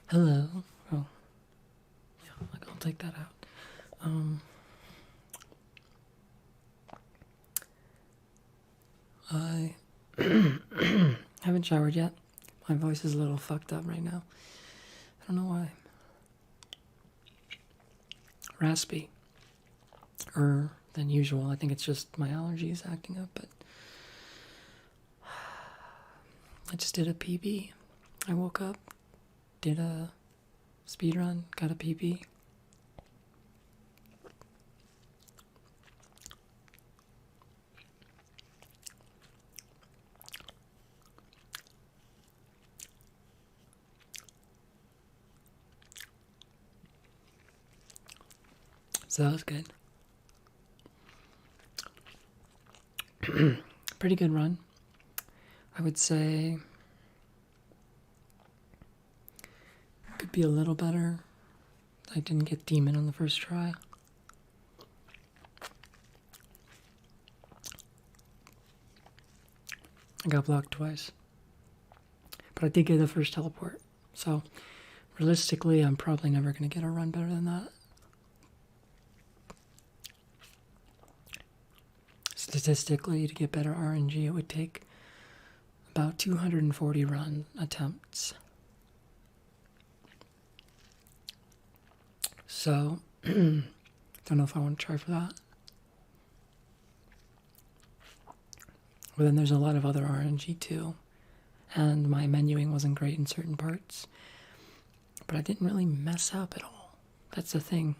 Hello. Oh, yeah, I'll take that out. I haven't showered yet. My voice is a little fucked up right now. I don't know why. Raspy. Than usual. I think it's just my allergies acting up, but I just did a PB. I woke up, did a speed run, got a PB. So that was good. Pretty good run. I would say could be a little better. I didn't get demon on the first try. I got blocked twice. But I did get the first teleport. So realistically, I'm probably never going to get a run better than that. Statistically, to get better RNG, it would take about 240 run attempts. So, don't know if I want to try for that. But then there's a lot of other RNG too. And my menuing wasn't great in certain parts. But I didn't really mess up at all. That's the thing.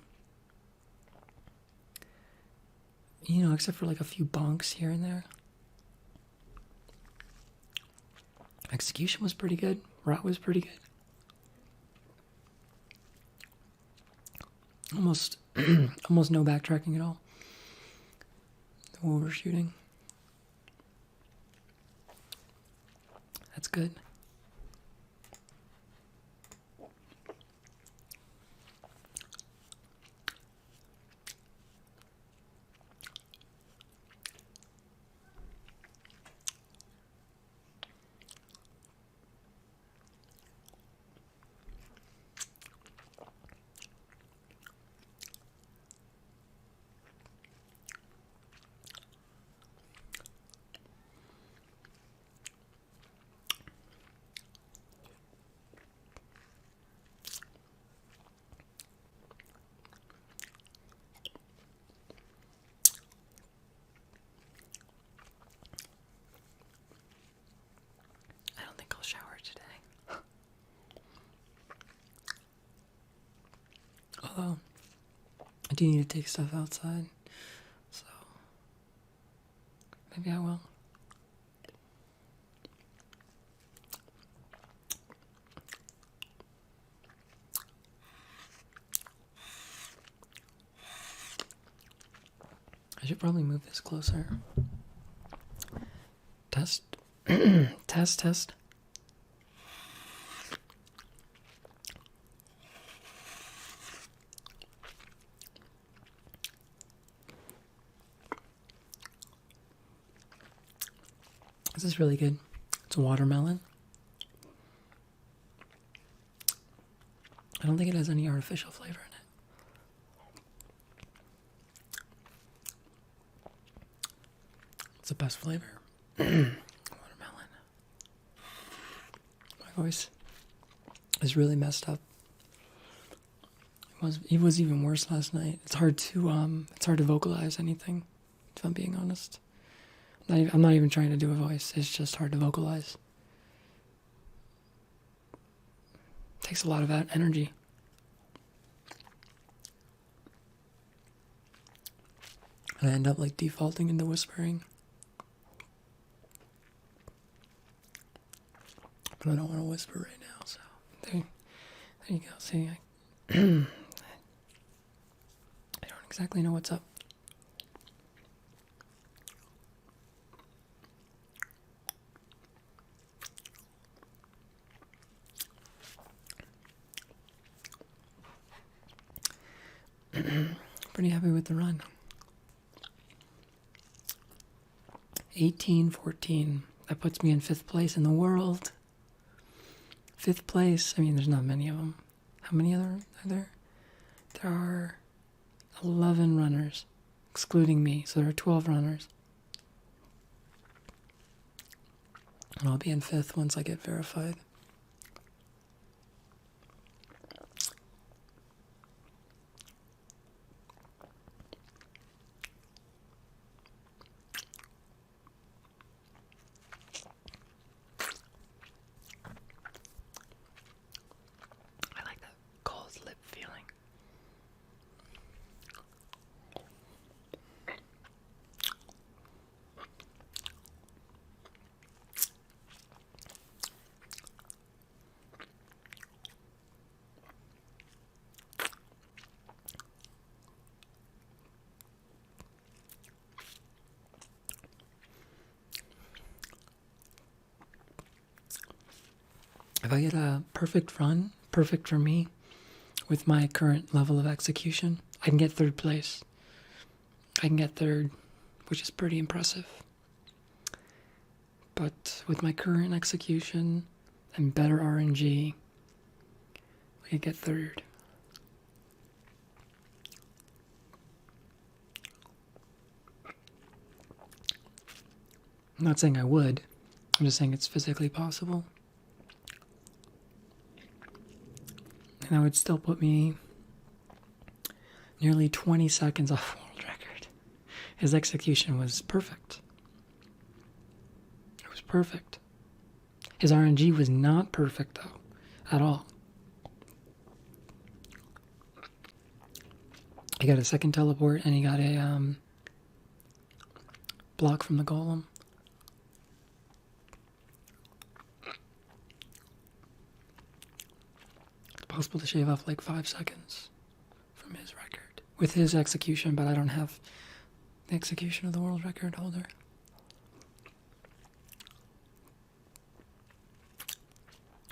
You know, except for like a few bonks here and there. Execution was pretty good. Route was pretty good. Almost no backtracking at all. No overshooting. That's good. I don't think I'll shower today. Although, I do need to take stuff outside, so maybe I will. I should probably move this closer. Test. Test. This is really good. It's a watermelon. I don't think it has any artificial flavor in it. It's the best flavor. Watermelon. My voice is really messed up. It was even worse last night. It's hard to vocalize anything, if I'm being honest. I'm not even trying to do a voice. It's just hard to vocalize. It takes a lot of that energy. And I end up like defaulting into whispering. But I don't want to whisper right now, so there you go. See, I don't exactly know what's up. Pretty happy with the run. 18-14. That puts me in 5th place in the world. Fifth place, I mean, there's not many of them. How many are there? There are 11 runners, excluding me, so there are 12 runners. And I'll be in fifth once I get verified. I like that cold lip feeling. If I get a perfect run, perfect for me, with my current level of execution, I can get third place. I can get third, which is pretty impressive. But with my current execution and better RNG, I could get third. I'm not saying I would, I'm just saying it's physically possible. And that would still put me nearly 20 seconds off world record. His execution was perfect. It was perfect. His RNG was not perfect, though, at all. He got a second teleport, and he got a block from the golem. Possible to shave off like 5 seconds from his record with his execution, but I don't have the execution of the world record holder.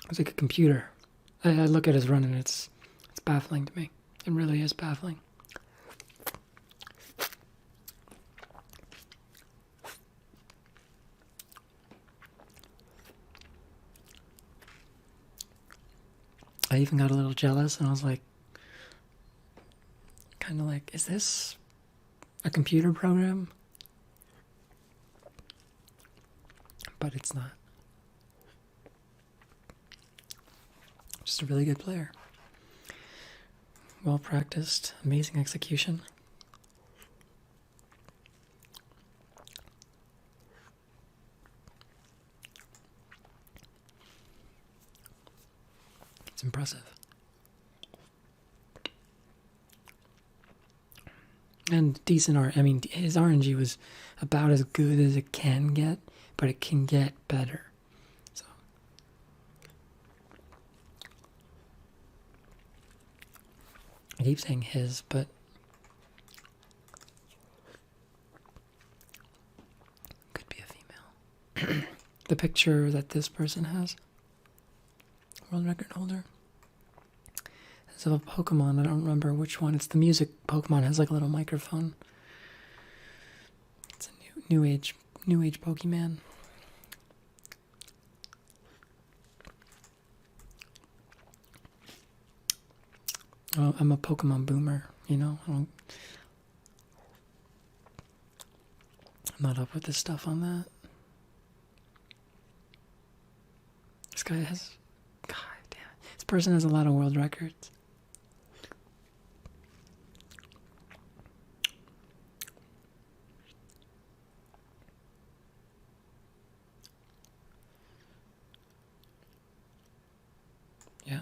It's like a computer. I look at his run and it's baffling to me. It really is baffling. I even got a little jealous and I was like, kind of like, is this a computer program? But it's not. Just a really good player. Well practiced, amazing execution. It's impressive. And decent art. I mean, his RNG was about as good as it can get, but it can get better. So I keep saying his, but could be a female. The picture that this person has, world record holder, is of a Pokemon. I don't remember which one. It's the music Pokemon. It has like a little microphone. It's a new age Pokemon. Oh, I'm a Pokemon boomer, you know. I'm not up with this stuff on that. This guy has, God damn, this person has a lot of world records. Yeah.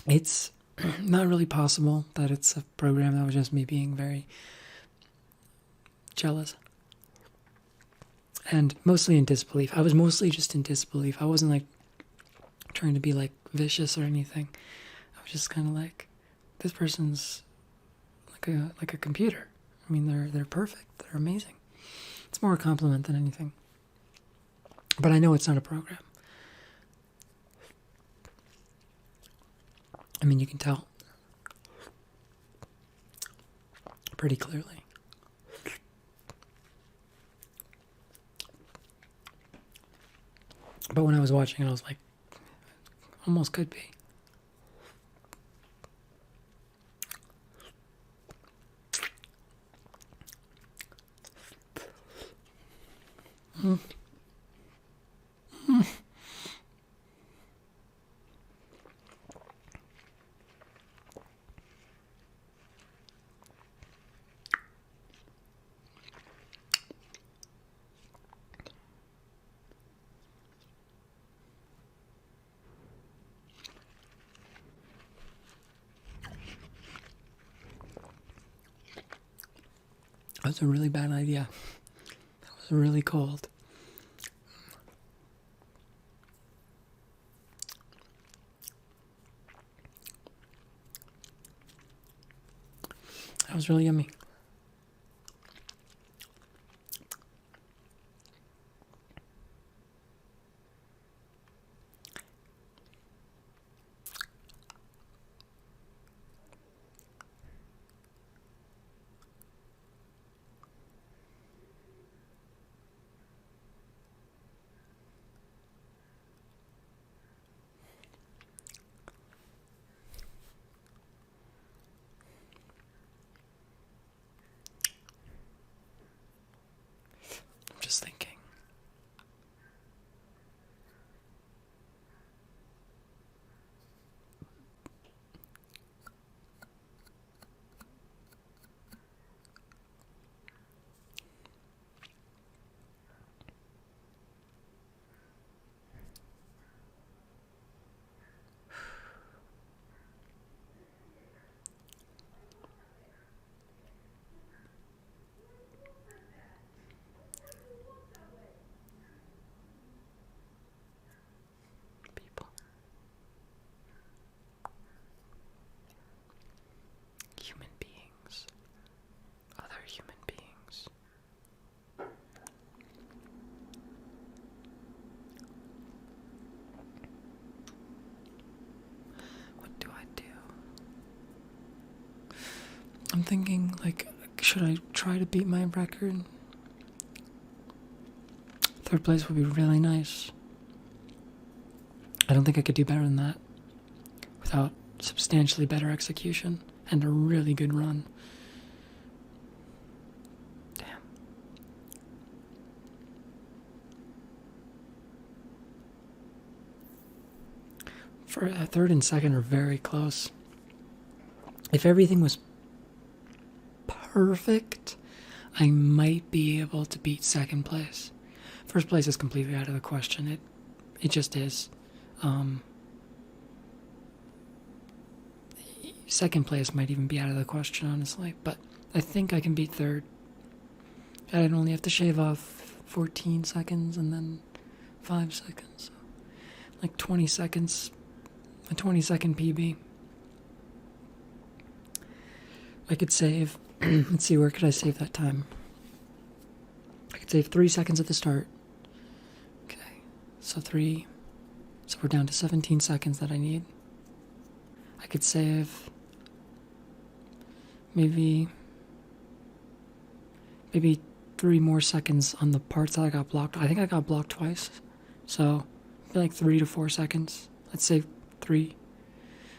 It's not really possible that it's a program. That was just me being very jealous. And mostly in disbelief. I was mostly just in disbelief. I wasn't like trying to be like vicious or anything. I was just kind of like, this person's like a computer. I mean, they're perfect. They're amazing. It's more a compliment than anything. But I know it's not a program. I mean, you can tell pretty clearly. But when I was watching it, I was like, almost could be. That was a really bad idea. That was really cold. That was really yummy. Just thinking. Human beings. Other human beings. What do I do? I'm thinking, like, should I try to beat my record? Third place would be really nice. I don't think I could do better than that without substantially better execution and a really good run. Damn. For a third and second are very close. If everything was perfect, I might be able to beat second place. First place is completely out of the question. It just is. Second place might even be out of the question, honestly. But I think I can beat third. I'd only have to shave off 14 seconds and then 5 seconds. Like 20 seconds. A 20-second PB. I could save... let's see, where could I save that time? I could save 3 seconds at the start. Okay. So 3... So we're down to 17 seconds that I need. I could save maybe 3 more seconds on the parts that I got blocked. I think I got blocked twice. So maybe like 3 to 4 seconds. Let's save 3.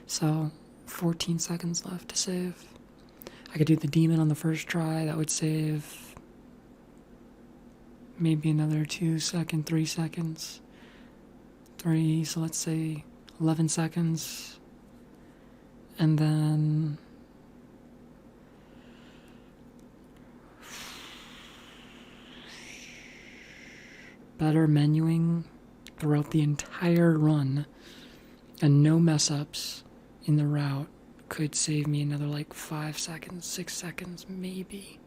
So 14 seconds left to save. I could do the demon on the first try. That would save maybe another 2 seconds, 3 seconds. 3, so let's say 11 seconds. And then better menuing throughout the entire run and no mess ups in the route could save me another like 5 seconds, 6 seconds, maybe.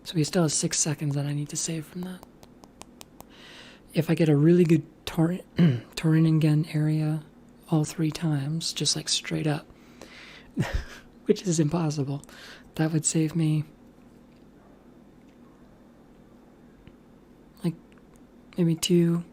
So he still has 6 seconds that I need to save from that. If I get a really good Torringen area all 3 times, just like straight up, which is impossible, that would save me like maybe 2.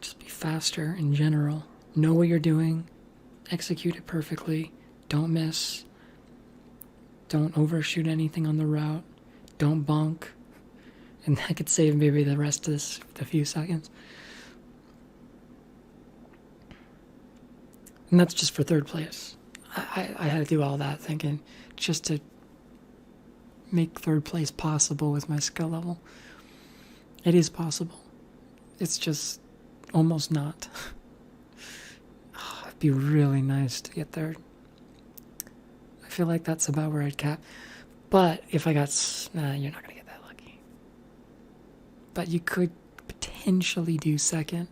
Just be faster in general. Know what you're doing. Execute it perfectly. Don't miss. Don't overshoot anything on the route. Don't bunk. And that could save maybe the rest of this, the few seconds. And that's just for third place. I had to do all that thinking just to make third place possible with my skill level. It is possible. It's just almost not. It'd be really nice to get third. I feel like that's about where I'd cap. But if I got... Nah, you're not going to get that lucky. But you could potentially do second.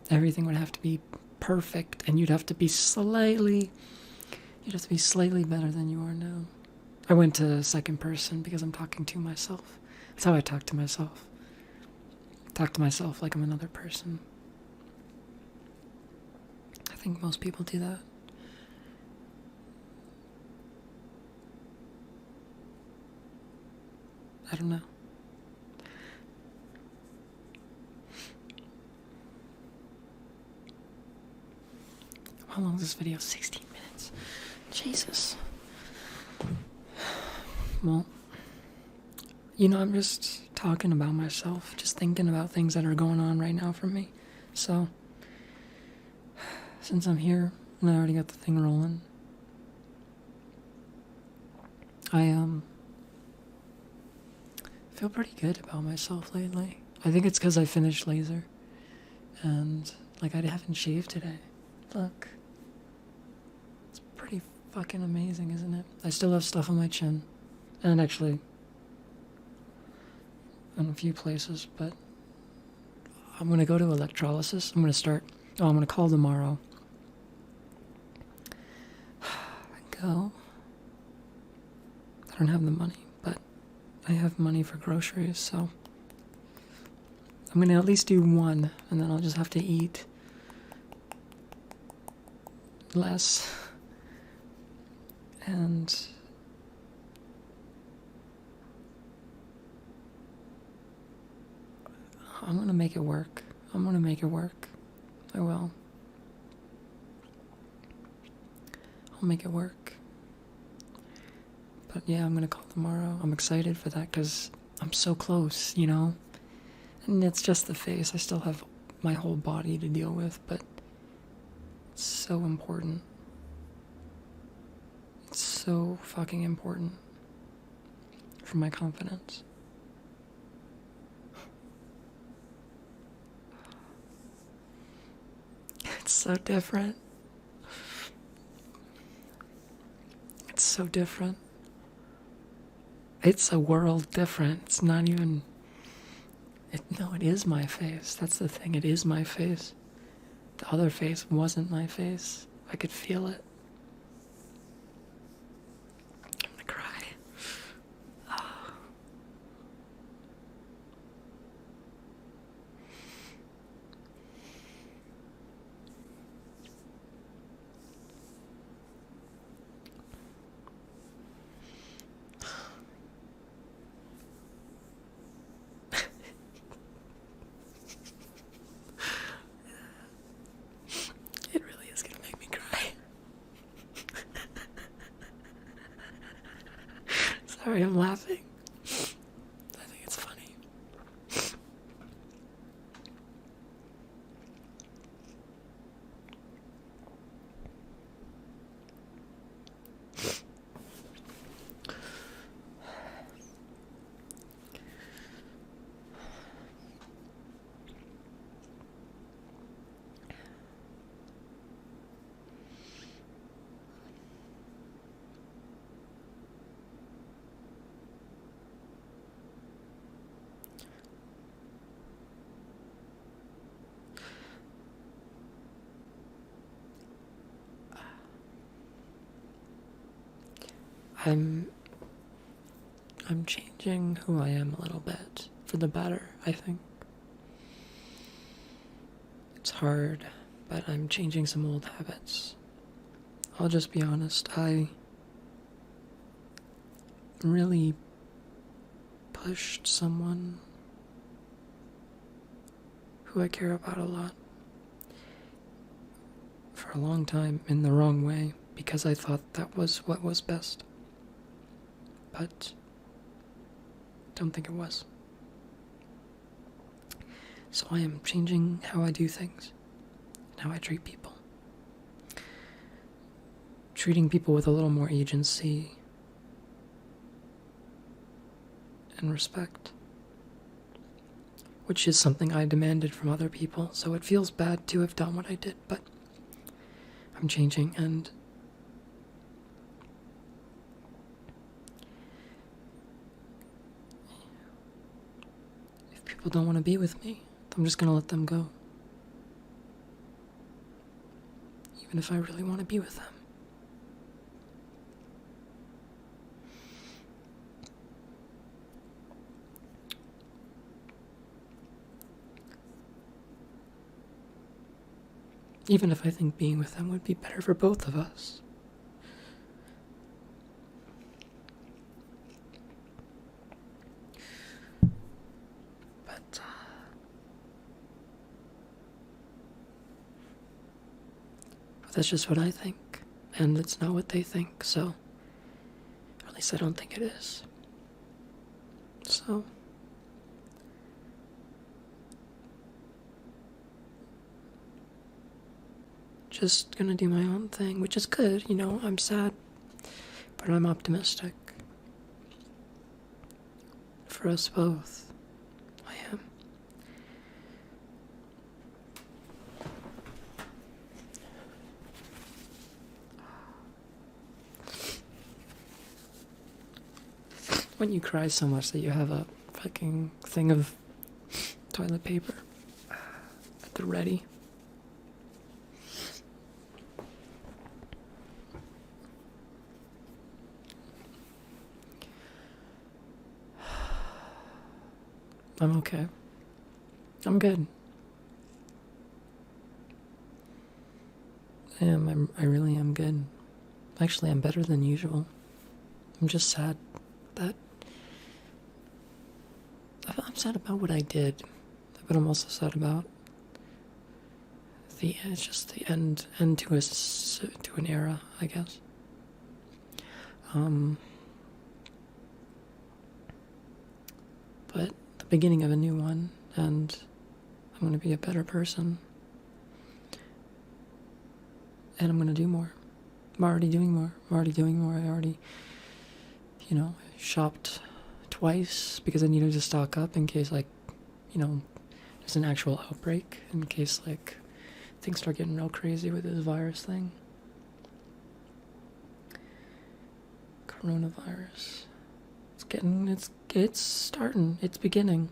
Everything would have to be perfect, and you'd have to be slightly better than you are now. I went to second person because I'm talking to myself. That's how I talk to myself. I talk to myself like I'm another person. I think most people do that. I don't know. How long is this video? 16 minutes. Jesus. Well, I'm just talking about myself, just thinking about things that are going on right now for me. So, since I'm here and I already got the thing rolling, I feel pretty good about myself lately. I think it's because I finished laser, and I haven't shaved today. Look. It's pretty fucking amazing, isn't it? I still have stuff on my chin. And actually, in a few places, but I'm going to go to electrolysis. I'm going to call tomorrow. Go. I don't have the money, but I have money for groceries, so I'm going to at least do one, and then I'll just have to eat less. And I'm going to make it work. I'm going to make it work. I will. I'll make it work. But yeah, I'm going to call tomorrow. I'm excited for that because I'm so close, And it's just the face. I still have my whole body to deal with, but it's so important. It's so fucking important for my confidence. It's so different. It's so different. It's a world different. It's not even... No, it is my face. That's the thing. It is my face. The other face wasn't my face. I could feel it. I'm gonna cry. Oh. Sorry, I'm laughing. I think it's funny. I'm changing who I am a little bit for the better, I think. It's hard, but I'm changing some old habits. I'll just be honest, I really pushed someone who I care about a lot for a long time in the wrong way because I thought that was what was best. But don't think it was. So I am changing how I do things and how I treat people. Treating people with a little more agency and respect, which is something I demanded from other people, so it feels bad to have done what I did, but I'm changing, and if people don't want to be with me, I'm just gonna let them go, even if I really want to be with them. Even if I think being with them would be better for both of us. But that's just what I think, and it's not what they think, so, or at least I don't think it is. So, just gonna do my own thing, which is good, you know, I'm sad, but I'm optimistic. For us both, I am. When you cry so much that you have a fucking thing of toilet paper at the ready. I'm okay. I'm good. I really am good. Actually, I'm better than usual. I'm just sad that I'm sad about what I did, but I'm also sad about it's just the end to an era, I guess. But the beginning of a new one, and I'm going to be a better person. And I'm going to do more. I'm already doing more. I already, shopped twice because I needed to stock up in case, there's an actual outbreak, in case, things start getting real crazy with this virus thing. Coronavirus. It's starting. It's beginning.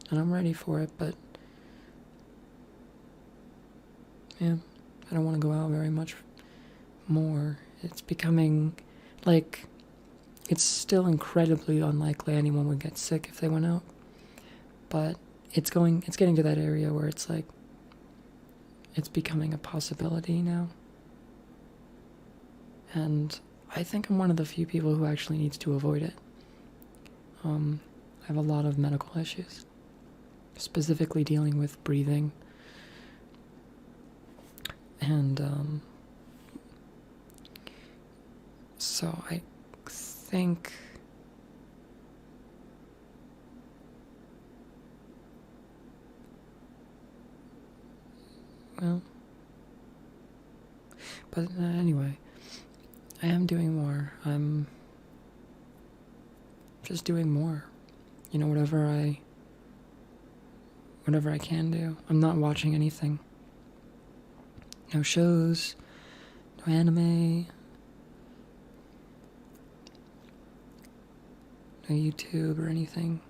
And I'm ready for it, but yeah, I don't want to go out very much more. It's becoming it's still incredibly unlikely anyone would get sick if they went out. But it's getting to that area where it's it's becoming a possibility now. And I think I'm one of the few people who actually needs to avoid it. I have a lot of medical issues, specifically dealing with breathing. And, so I think but anyway, I am doing more. I'm just doing more. Whatever I can do. I'm not watching anything. No shows, no anime, no YouTube or anything.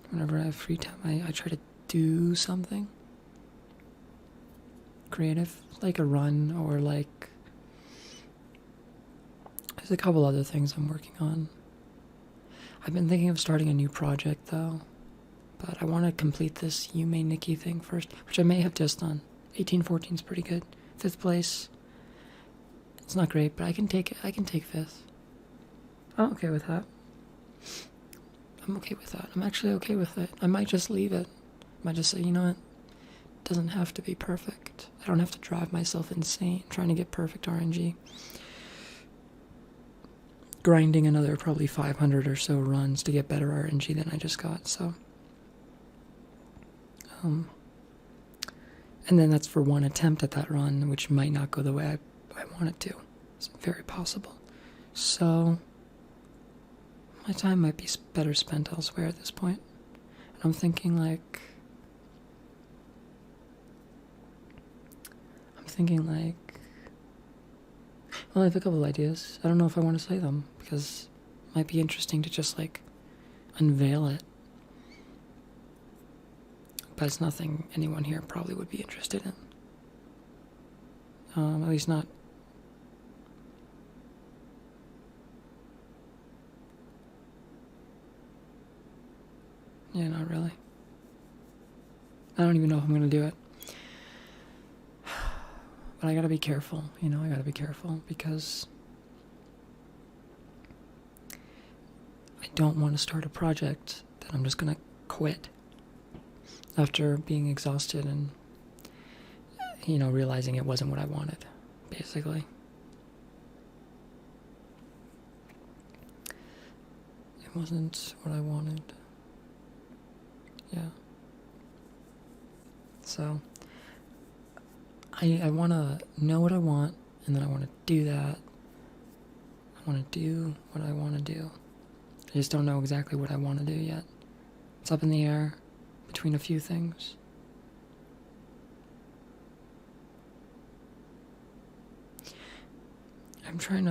Whenever I have free time, I try to do something creative, like a run, or there's a couple other things I'm working on. I've been thinking of starting a new project though, but I want to complete this You May Nikki thing first, which I may have just done. 1814 is pretty good. 5th place. It's not great, but I can take it. I can take 5th. I'm okay with that. I'm okay with that. I'm actually okay with it. I might just leave it. I might just say, you know what? It doesn't have to be perfect. I don't have to drive myself insane trying to get perfect RNG. Grinding another probably 500 or so runs to get better RNG than I just got, so. And then that's for one attempt at that run, which might not go the way I want it to. It's very possible. So, my time might be better spent elsewhere at this point. And I'm thinking well, I have a couple ideas. I don't know if I want to say them, because it might be interesting to just, unveil it. But it's nothing anyone here probably would be interested in. At least not. Yeah, not really. I don't even know if I'm going to do it. But I gotta be careful, I gotta be careful, because I don't want to start a project that I'm just gonna quit after being exhausted and, realizing it wasn't what I wanted, basically. It wasn't what I wanted. Yeah. So, I want to know what I want, and then I want to do that. I want to do what I want to do. I just don't know exactly what I want to do yet. It's up in the air between a few things. I'm trying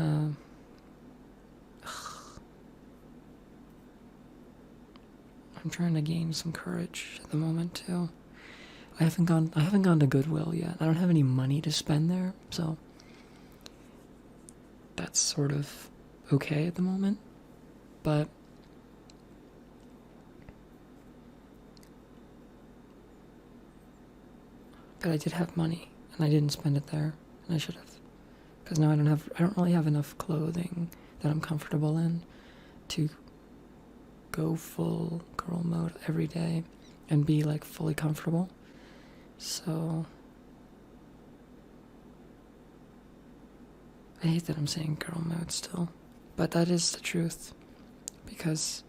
to gain some courage at the moment too. I haven't gone to Goodwill yet. I don't have any money to spend there, so that's sort of okay at the moment. But I did have money, and I didn't spend it there, and I should have, because now I don't really have enough clothing that I'm comfortable in to go full girl mode every day and be fully comfortable. So, I hate that I'm saying girl mode still, but that is the truth, because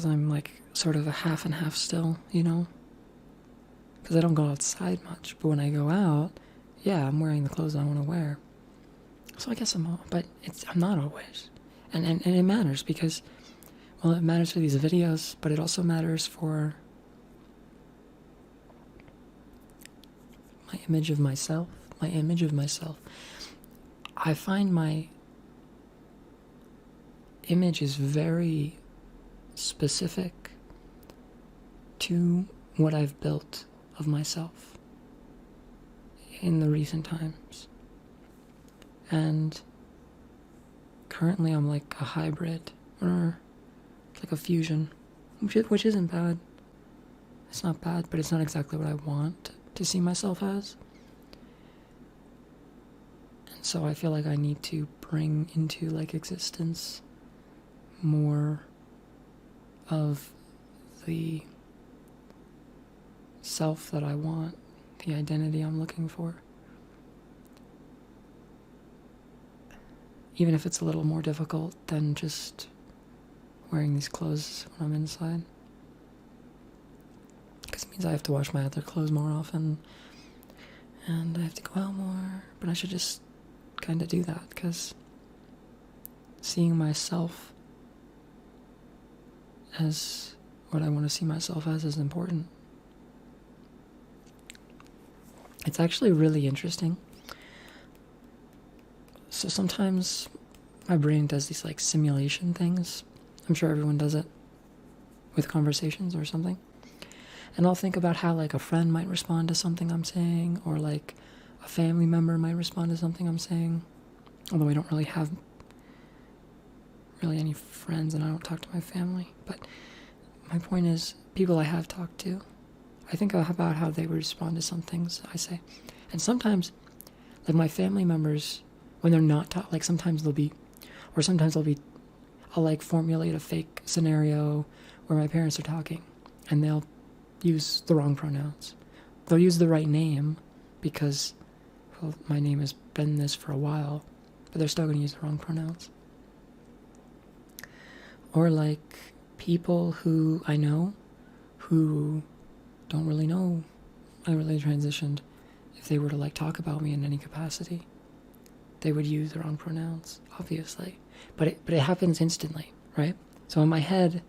I'm sort of a half and half still, because I don't go outside much, but when I go out, yeah, I'm wearing the clothes I want to wear. So I guess I'm not always, and it matters because, well, it matters for these videos, but it also matters for my image of myself. I find my image is very specific to what I've built of myself in the recent times. And currently I'm like a hybrid, or like a fusion, which isn't bad. It's not bad, but it's not exactly what I want to see myself as. And so I feel like I need to bring into existence more of the self that I want, the identity I'm looking for. Even if it's a little more difficult than just wearing these clothes when I'm inside. Because it means I have to wash my other clothes more often, and I have to go out more, but I should just kind of do that, because seeing myself as what I want to see myself as is important. It's actually really interesting. So sometimes my brain does these simulation things. I'm sure everyone does it with conversations or something. And I'll think about how a friend might respond to something I'm saying, or a family member might respond to something I'm saying. Although I don't really have really any friends, and I don't talk to my family. But my point is, people I have talked to, I think about how they would respond to some things I say. And sometimes, like my family members, when they're not like sometimes I'll like formulate a fake scenario where my parents are talking, and they'll use the wrong pronouns. They'll use the right name because, well, my name has been this for a while, but they're still going to use the wrong pronouns. Or like people who I know who don't really know I really transitioned. If they were to like talk about me in any capacity, they would use the wrong pronouns, obviously. But it happens instantly, right? So in my head,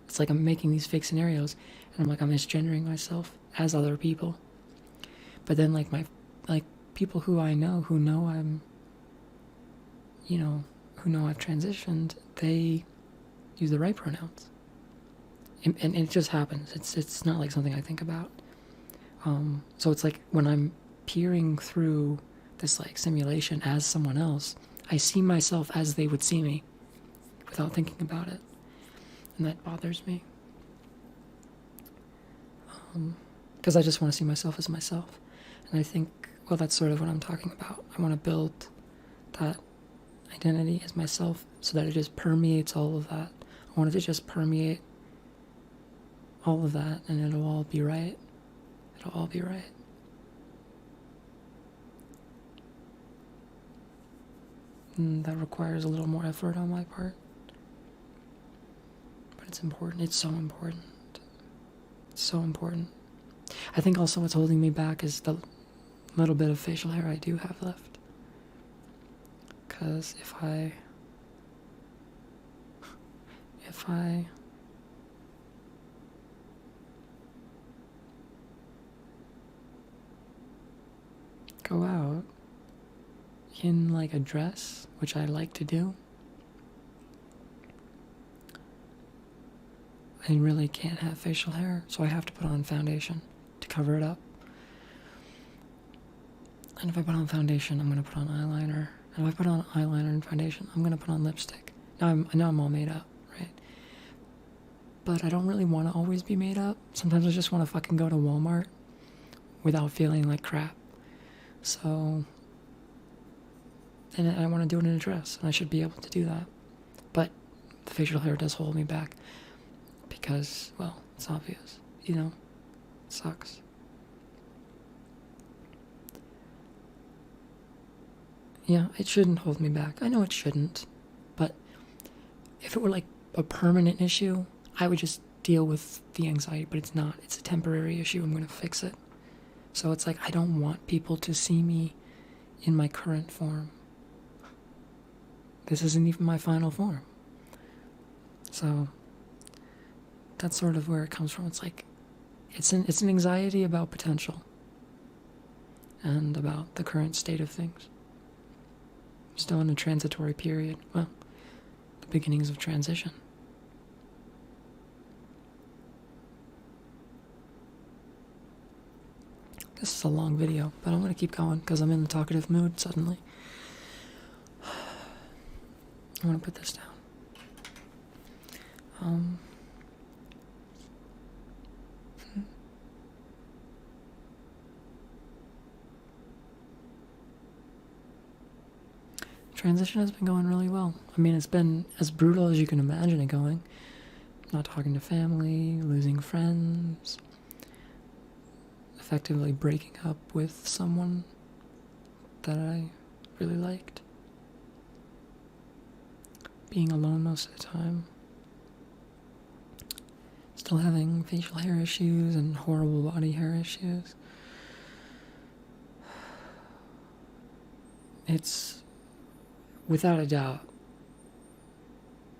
it's like I'm making these fake scenarios, and I'm misgendering myself as other people. But then like people who I know, who know I'm, who know I've transitioned, they use the right pronouns. And it just happens. It's not like something I think about. So it's like when I'm peering through this like simulation as someone else, I see myself as they would see me without thinking about it. And that bothers me. Because I just want to see myself as myself. And I think, well, that's sort of what I'm talking about. I want to build that identity as myself so that it just permeates all of that. I want it to just permeate all of that, and it'll all be right. It'll all be right. And that requires a little more effort on my part. But it's important. It's so important. It's so important. I think also what's holding me back is the little bit of facial hair I do have left. Because if I go out in like a dress, which I like to do, I really can't have facial hair, so I have to put on foundation to cover it up. And if I put on foundation, I'm going to put on eyeliner. And if I put on eyeliner and foundation, I'm going to put on lipstick. Now I'm all made up, right? But I don't really want to always be made up. Sometimes I just want to fucking go to Walmart without feeling like crap. So, and I want to do it in a dress, and I should be able to do that. But the facial hair does hold me back because, well, it's obvious, it sucks. Yeah, it shouldn't hold me back. I know it shouldn't, but if it were like a permanent issue, I would just deal with the anxiety, but it's not. It's a temporary issue. I'm going to fix it. So it's like I don't want people to see me in my current form. This isn't even my final form. So that's sort of where it comes from. It's like it's an anxiety about potential and about the current state of things. I'm still in a transitory period. Well, the beginnings of transition. This is a long video, but I'm going to keep going because I'm in the talkative mood suddenly. I want to put this down. Transition has been going really well. I mean, it's been as brutal as you can imagine it going. Not talking to family, losing friends, effectively breaking up with someone that I really liked. Being alone most of the time. Still having facial hair issues and horrible body hair issues. It's, without a doubt,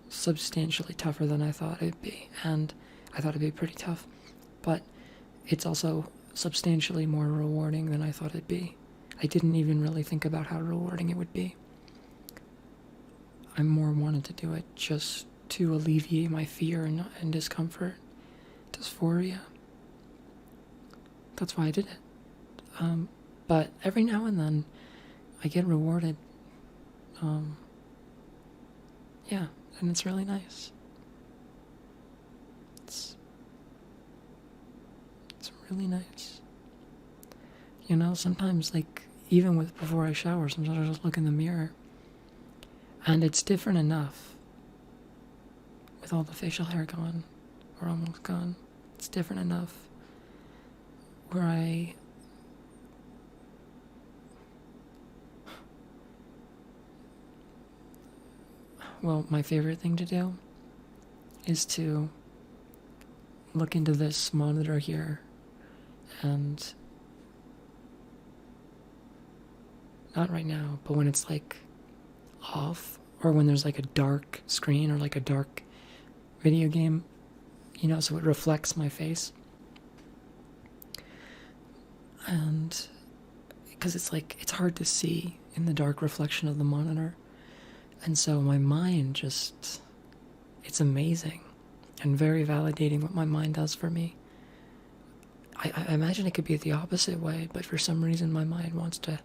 substantially tougher than I thought it'd be. And I thought it'd be pretty tough. But it's also substantially more rewarding than I thought it'd be. I didn't even really think about how rewarding it would be. I more wanted to do it just to alleviate my fear and discomfort, dysphoria. That's why I did it. But every now and then, I get rewarded. Yeah, and it's really nice. It's really nice. You know, sometimes, like, even before I shower, sometimes I just look in the mirror, and it's different enough with all the facial hair gone, or almost gone. It's different enough where well, my favorite thing to do is to look into this monitor here and, not right now, but when it's like off, or when there's like a dark screen or like a dark video game, you know, so it reflects my face. And because it's hard to see in the dark reflection of the monitor. And so my mind it's amazing and very validating what my mind does for me. I imagine it could be the opposite way, but for some reason my mind wants to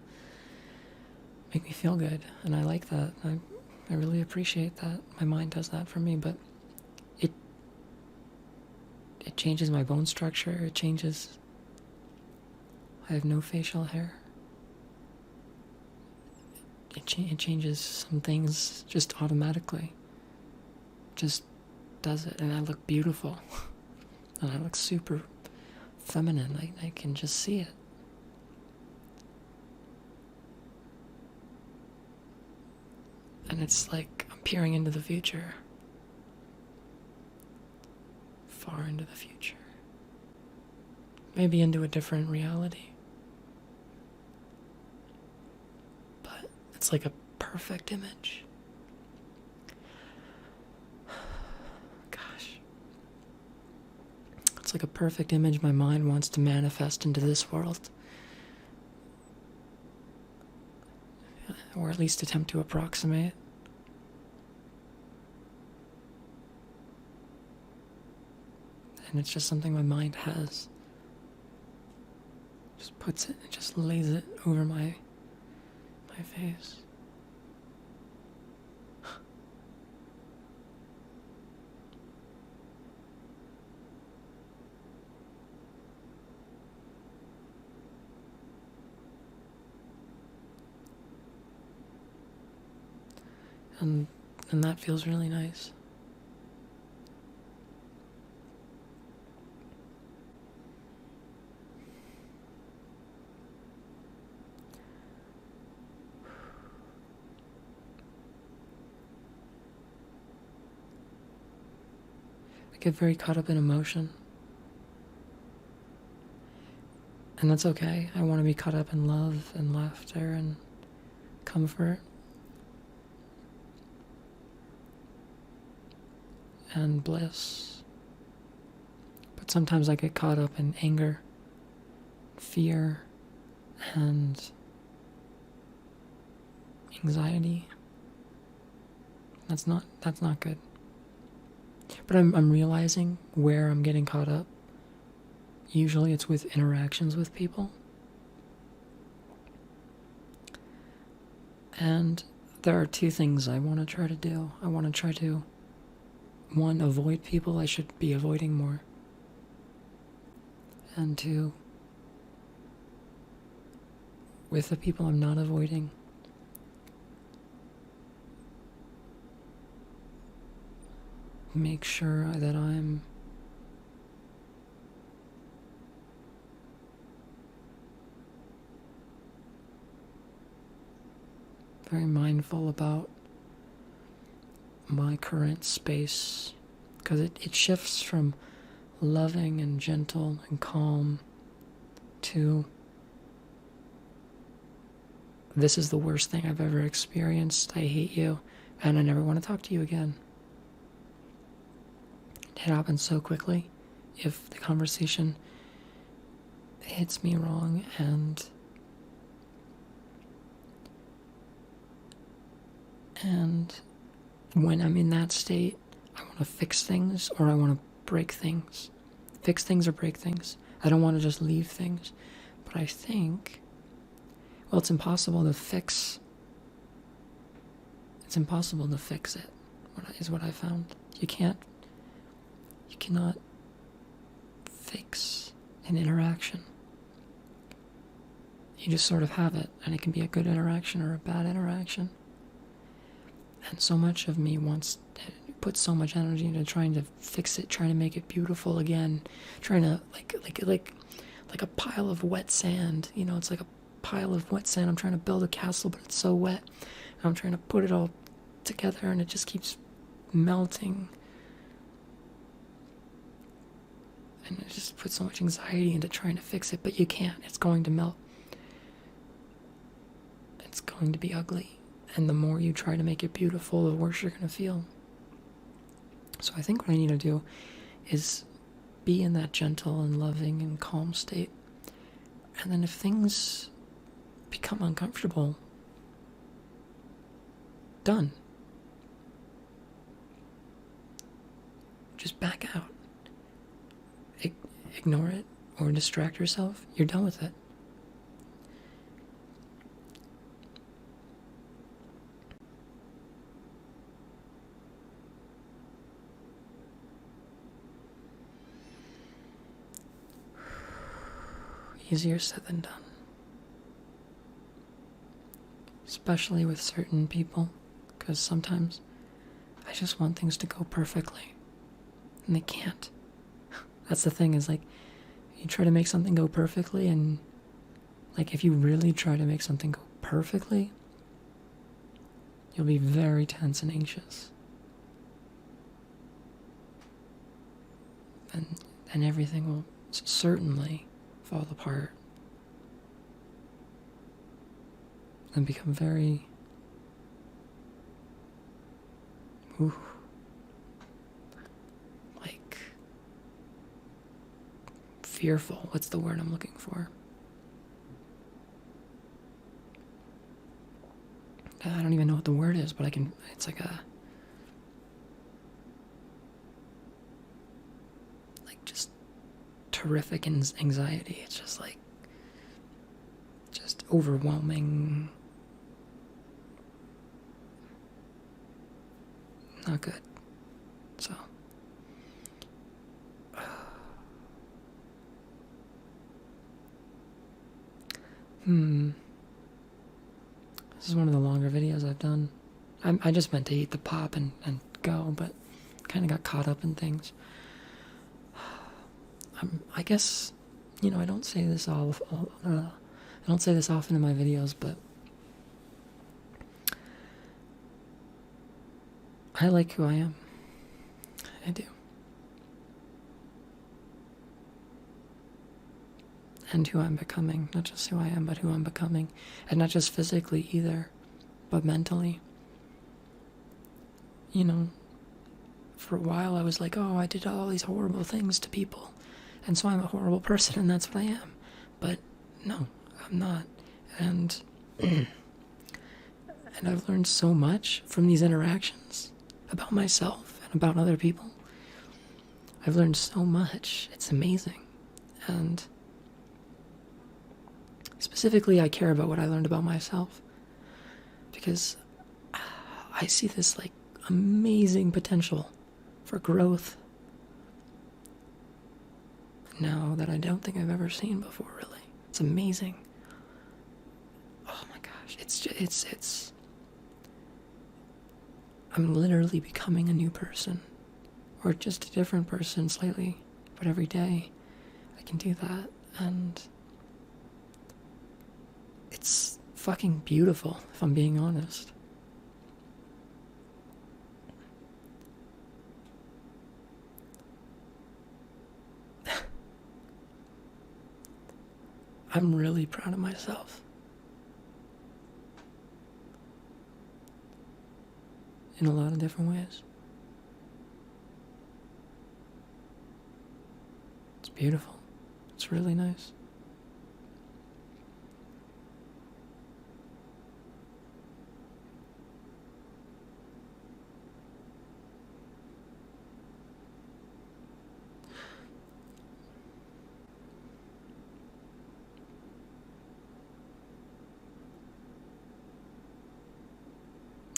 make me feel good, and I like that. I really appreciate that. My mind does that for me, but it changes my bone structure. It changes. I have no facial hair. It changes some things just automatically. Just does it, and I look beautiful. And I look super feminine. I can just see it. And it's like I'm peering into the future. Far into the future. Maybe into a different reality. But it's like a perfect image. Gosh. It's like a perfect image my mind wants to manifest into this world. Or at least attempt to approximate. And it's just something my mind has. Just puts it, just lays it over my face. And that feels really nice. I get very caught up in emotion. And that's okay. I want to be caught up in love and laughter and comfort. And bliss. But sometimes I get caught up in anger, fear, and anxiety. That's not good. But I'm realizing where I'm getting caught up. Usually it's with interactions with people. And there are two things I want to try to do. I want to try to, one, avoid people I should be avoiding more. And two, with the people I'm not avoiding, make sure that I'm very mindful about my current space, because it shifts from loving and gentle and calm to this is the worst thing I've ever experienced, I hate you, and I never want to talk to you again. It happens so quickly if the conversation hits me wrong, and when I'm in that state, I want to fix things or I want to break things. Fix things or break things. I don't want to just leave things. But I think, it's impossible to fix. It's impossible to fix it. is what I found. You cannot fix an interaction. You just sort of have it, and it can be a good interaction or a bad interaction. And so much of me put so much energy into trying to fix it, trying to make it beautiful again, trying to like a pile of wet sand. You know, it's like a pile of wet sand. I'm trying to build a castle, but it's so wet. And I'm trying to put it all together, and it just keeps melting. And it just puts so much anxiety into trying to fix it, but you can't. It's going to melt. It's going to be ugly. And the more you try to make it beautiful, the worse you're going to feel. So I think what I need to do is be in that gentle and loving and calm state. And then if things become uncomfortable, done. Just back out. Ignore it or distract yourself. You're done with it. Easier said than done. Especially with certain people, because sometimes I just want things to go perfectly, and they can't. That's the thing, is like, you try to make something go perfectly, and like if you really try to make something go perfectly, you'll be very tense and anxious. And everything will certainly fall apart and become very like fearful. What's the word I'm looking for? I don't even know what the word is, but it's like just terrific anxiety. It's just like, just overwhelming. Not good. So, this is one of the longer videos I've done. I just meant to eat the pop and go, but kind of got caught up in things. I guess, I don't say this I don't say this often in my videos, but I like who I am. I do. And who I'm becoming. Not just who I am, but who I'm becoming. And not just physically either, but mentally. For a while I was like, oh, I did all these horrible things to people, and so I'm a horrible person, and that's what I am. But no, I'm not. And and I've learned so much from these interactions about myself and about other people. I've learned so much. It's amazing. And specifically, I care about what I learned about myself, because I see this like amazing potential for growth now that I don't think I've ever seen before, really. It's amazing. Oh my gosh, it's I'm literally becoming a new person, or just a different person slightly, but every day I can do that, and it's fucking beautiful, if I'm being honest. I'm really proud of myself. In a lot of different ways. It's beautiful. It's really nice.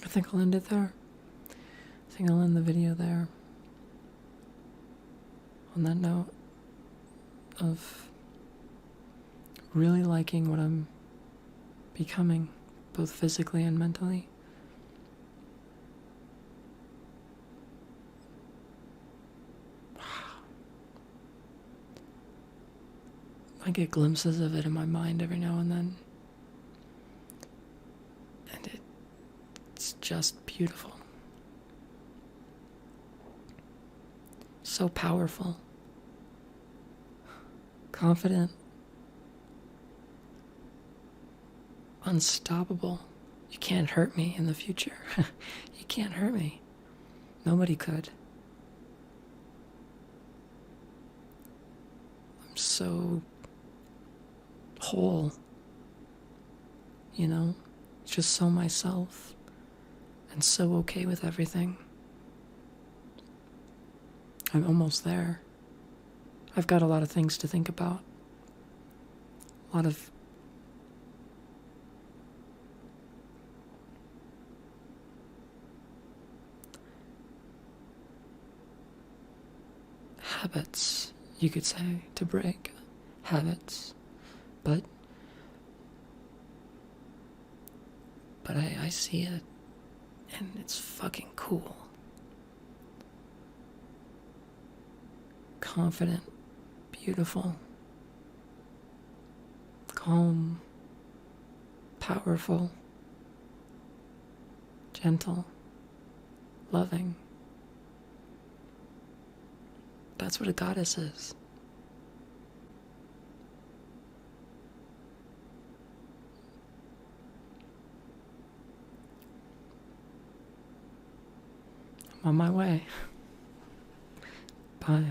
I think I'll end it there. think I'll end the video there. On that note of really liking what I'm becoming, both physically and mentally. I get glimpses of it in my mind every now and then. And it's just beautiful. So powerful. Confident. Unstoppable. You can't hurt me in the future. You can't hurt me. Nobody could. I'm so whole, you know, just so myself and so okay with everything. I'm almost there. I've got a lot of things to think about, a lot of habits, you could say, to break. Habits. But I see it, and it's fucking cool. Confident, beautiful, calm, powerful, gentle, loving. That's what a goddess is. I'm on my way. Bye.